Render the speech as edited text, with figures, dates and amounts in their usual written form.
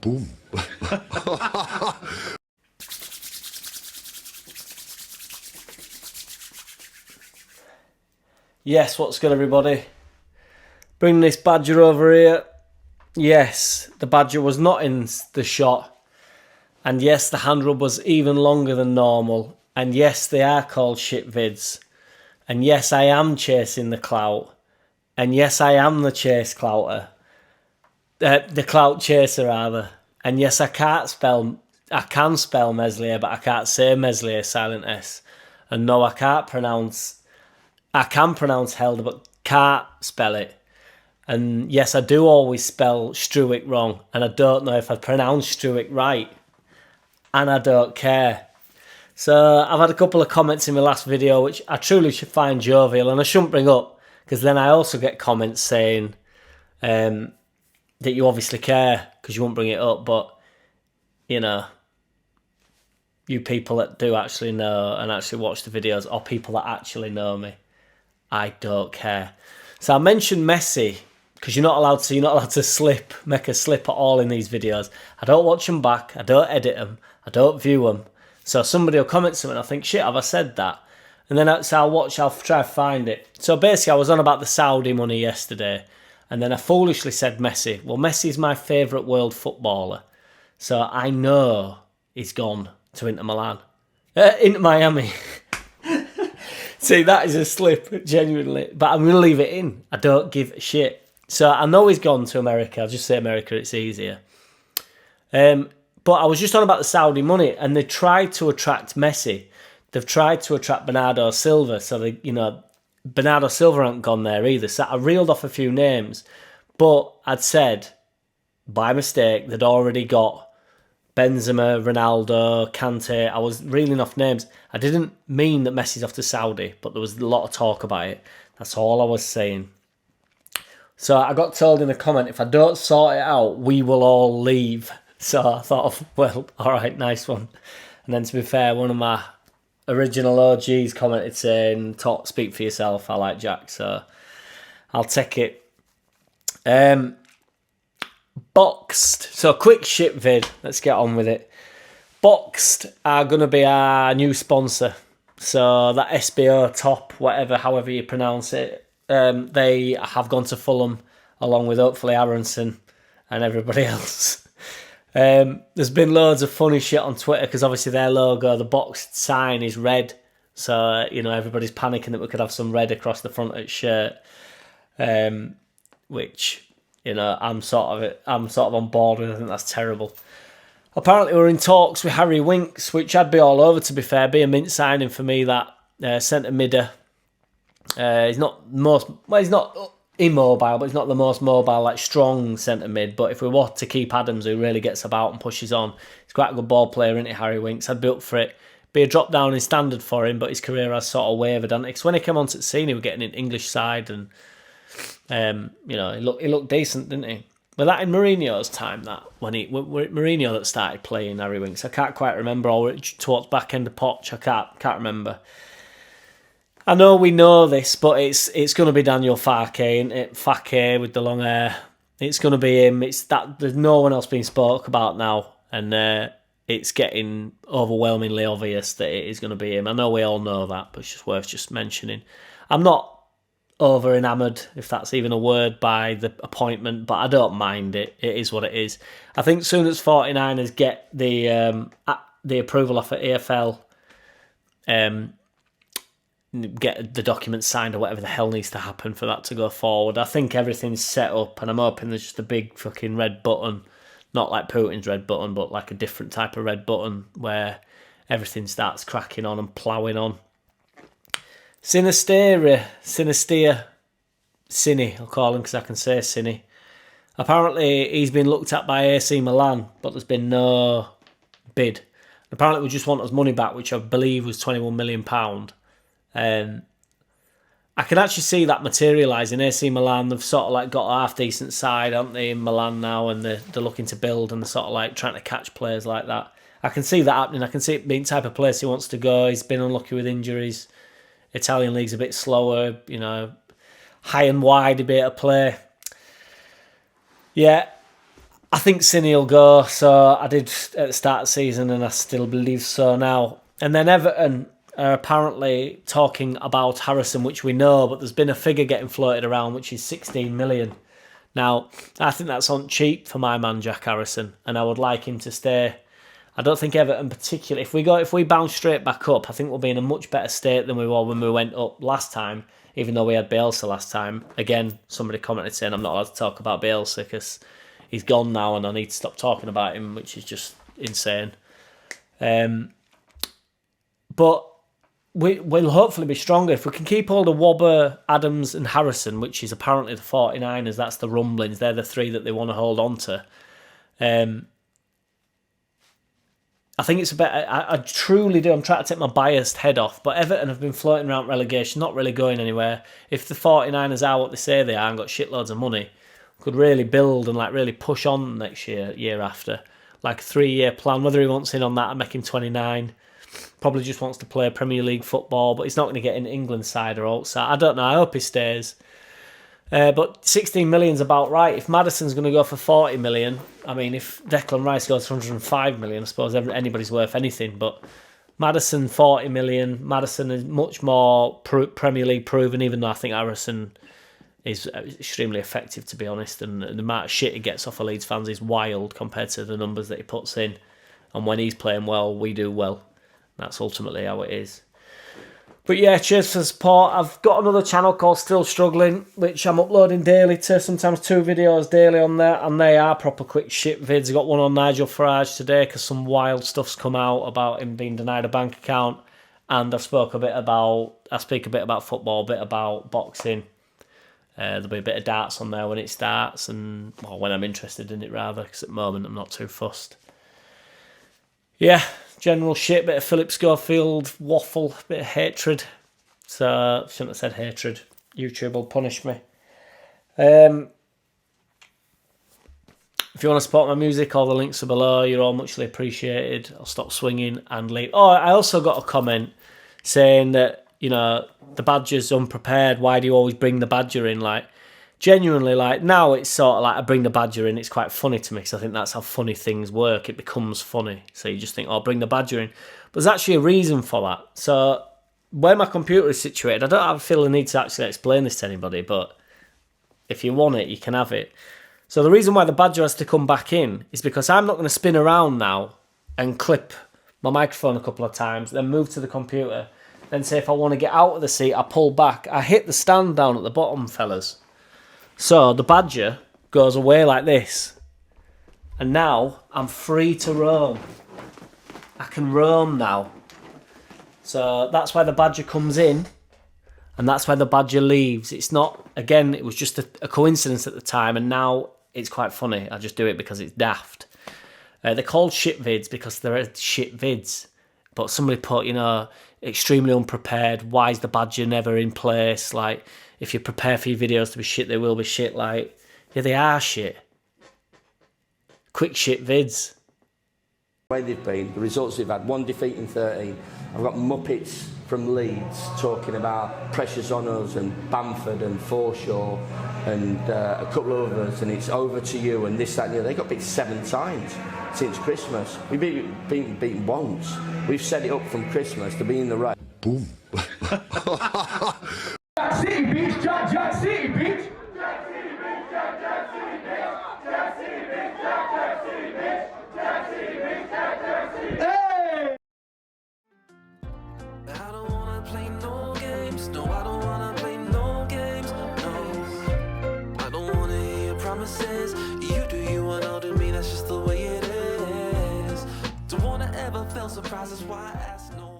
Boom. Yes, what's good, everybody? Bring this badger over here. Yes, the badger was not in the shot. And yes, the hand rub was even longer than normal. And yes, they are called shit vids. And yes, I am chasing the clout. And yes, I am the chase clouter. The clout chaser, rather. And yes, I can spell Meslier, but I can't say Meslier, silent S. And no, I can pronounce Helder, but can't spell it. And yes, I do always spell Struick wrong, and I don't know if I pronounce Struick right, and I don't care. So I've had a couple of comments in my last video, which I truly should find jovial, and I shouldn't bring up, because then I also get comments saying that you obviously care, because you won't bring it up, but, you know, you people that do actually know and actually watch the videos, or people that actually know me, I don't care. So I mentioned Messi, because you're not allowed to make a slip at all in these videos. I don't watch them back, I don't edit them, I don't view them. So somebody will comment something, I think, shit, have I said that? And then I'll try to find it. So basically, I was on about the Saudi money yesterday, and then I foolishly said Messi. Well, Messi's my favourite world footballer, so I know he's gone to Inter Miami. See, that is a slip, genuinely. But I'm going to leave it in. I don't give a shit. So I know he's gone to America. I'll just say America, it's easier. But I was just on about the Saudi money, and they tried to attract Messi. They've tried to attract Bernardo Silva. So, Bernardo Silva hasn't gone there either. So I reeled off a few names. But I'd said, by mistake, they'd already got Benzema, Ronaldo, Kante. I was reeling off names. I didn't mean that Messi's off to Saudi, but there was a lot of talk about it. That's all I was saying. So I got told in a comment, if I don't sort it out, we will all leave. So I thought, well, all right, nice one. And then to be fair, one of my original OGs commented saying, speak for yourself, I like Jack, so I'll take it. Boxed. So quick shit vid. Let's get on with it. Boxed are going to be our new sponsor. So that SBO top, however you pronounce it, they have gone to Fulham along with hopefully Aronson and everybody else. There's been loads of funny shit on Twitter because obviously their logo, the boxed sign, is red. So, everybody's panicking that we could have some red across the front of its shirt. Which... I'm sort of on board with. I think that's terrible. Apparently, we're in talks with Harry Winks, which I'd be all over. To be fair, be a mint signing for me. That centre midder. He's not immobile, but he's not the most mobile, strong centre mid. But if we were to keep Adams, who really gets about and pushes on, he's quite a good ball player, isn't he, Harry Winks? I'd be up for it. Be a drop down in standard for him, but his career has sort of wavered. And when he came on to City, we were getting an English side and. He looked decent, didn't he? But that in Mourinho's time, were it Mourinho that started playing Harry Winks? I can't quite remember. Or towards back end of Poch, I can't remember. I know we know this, but it's going to be Daniel Farke, isn't it? Farke with the long hair. It's going to be him. There's no one else being spoke about now, and it's getting overwhelmingly obvious that it is going to be him. I know we all know that, but it's just worth just mentioning. I'm not over enamoured, if that's even a word, by the appointment, but I don't mind it. It is what it is. I think soon as 49ers get the approval off at AFL, get the documents signed or whatever the hell needs to happen for that to go forward, I think everything's set up, and I'm hoping there's just a big fucking red button, not like Putin's red button, but like a different type of red button where everything starts cracking on and ploughing on. Sinisterra, Cine, I'll call him because I can say Cine. Apparently, he's been looked at by AC Milan, but there's been no bid. Apparently, we just want his money back, which I believe was £21 million. I can actually see that materialising. AC Milan, they've sort of got a half-decent side, haven't they, in Milan now, and they're looking to build, and they're sort of trying to catch players like that. I can see that happening. I can see it being the type of place he wants to go. He's been unlucky with injuries. Italian league's a bit slower, high and wide, a bit of play. Yeah, I think Cine will go, so I did at the start of the season and I still believe so now. And then Everton are apparently talking about Harrison, which we know, but there's been a figure getting floated around which is 16 million. Now, I think that's on cheap for my man Jack Harrison, and I would like him to stay. I don't think Everton particularly, if we bounce straight back up, I think we'll be in a much better state than we were when we went up last time, even though we had Bielsa last time. Again, somebody commented saying I'm not allowed to talk about Bielsa because he's gone now and I need to stop talking about him, which is just insane. But we'll hopefully be stronger. If we can keep all the Wobber, Adams and Harrison, which is apparently the 49ers, that's the rumblings, they're the three that they want to hold on to. I think it's a bit... I truly do. I'm trying to take my biased head off, but Everton have been floating around relegation, not really going anywhere. If the 49ers are what they say they are and got shitloads of money, could really build and like really push on next year after. Like a 3-year plan, whether he wants in on that and make him 29. Probably just wants to play Premier League football, but he's not going to get in England side or outside. I don't know. I hope he stays. But 16 million's about right. If Maddison's going to go for 40 million, I mean, if Declan Rice goes for 105 million, I suppose anybody's worth anything. But Maddison, 40 million. Maddison is much more Premier League proven, even though I think Harrison is extremely effective, to be honest. And the amount of shit he gets off of Leeds fans is wild compared to the numbers that he puts in. And when he's playing well, we do well. That's ultimately how it is. But yeah, cheers for the support. I've got another channel called Still Struggling, which I'm uploading daily to, sometimes 2 videos daily on there, and they are proper quick shit vids. I got one on Nigel Farage today because some wild stuff's come out about him being denied a bank account, and I speak a bit about football, a bit about boxing. There'll be a bit of darts on there when it starts, and well, when I'm interested in it rather, because at the moment I'm not too fussed. Yeah, general shit, bit of Philip Schofield waffle, bit of hatred. So, shouldn't have said hatred. YouTube will punish me. If you want to support my music, all the links are below. You're all muchly appreciated. I'll stop swinging and leave. Oh, I also got a comment saying that, you know, the Badger's unprepared. Why do you always bring the Badger in? Like, genuinely, like, now it's sort of like I bring the Badger in, it's quite funny to me because I think that's how funny things work. It becomes funny. So you just think, oh, bring the Badger in. But there's actually a reason for that. So where my computer is situated, I don't feel the need to actually explain this to anybody, but if you want it, you can have it. So the reason why the Badger has to come back in is because I'm not going to spin around now and clip my microphone a couple of times, then move to the computer, then say if I want to get out of the seat, I pull back. I hit the stand down at the bottom, fellas. So the Badger goes away like this. And now I'm free to roam. I can roam now. So that's why the Badger comes in. And that's why the Badger leaves. It's not, again, it was just a coincidence at the time. And now it's quite funny. I just do it because it's daft. They're called shit vids because they're shit vids. But somebody put, you know, extremely unprepared. Why is the Badger never in place? Like, if you prepare for your videos to be shit, they will be shit. Like, yeah, they are shit. Quick shit vids. The way they've been, the results they've had, 1 defeat in 13. I've got Muppets from Leeds talking about pressures on us and Bamford and Forshaw and a couple of others, and it's over to you and this, that and the other. They got beat 7 times since Christmas. We've been beaten once. We've set it up from Christmas to be in the race. Boom. JackCity, bitch! JackCity, bitch! Hey! I don't wanna play no games. No, I don't wanna play no games. No, I don't wanna hear your promises. You do you and I'll do me. That's just the way it is. Don't wanna ever feel surprised. That's why I ask no.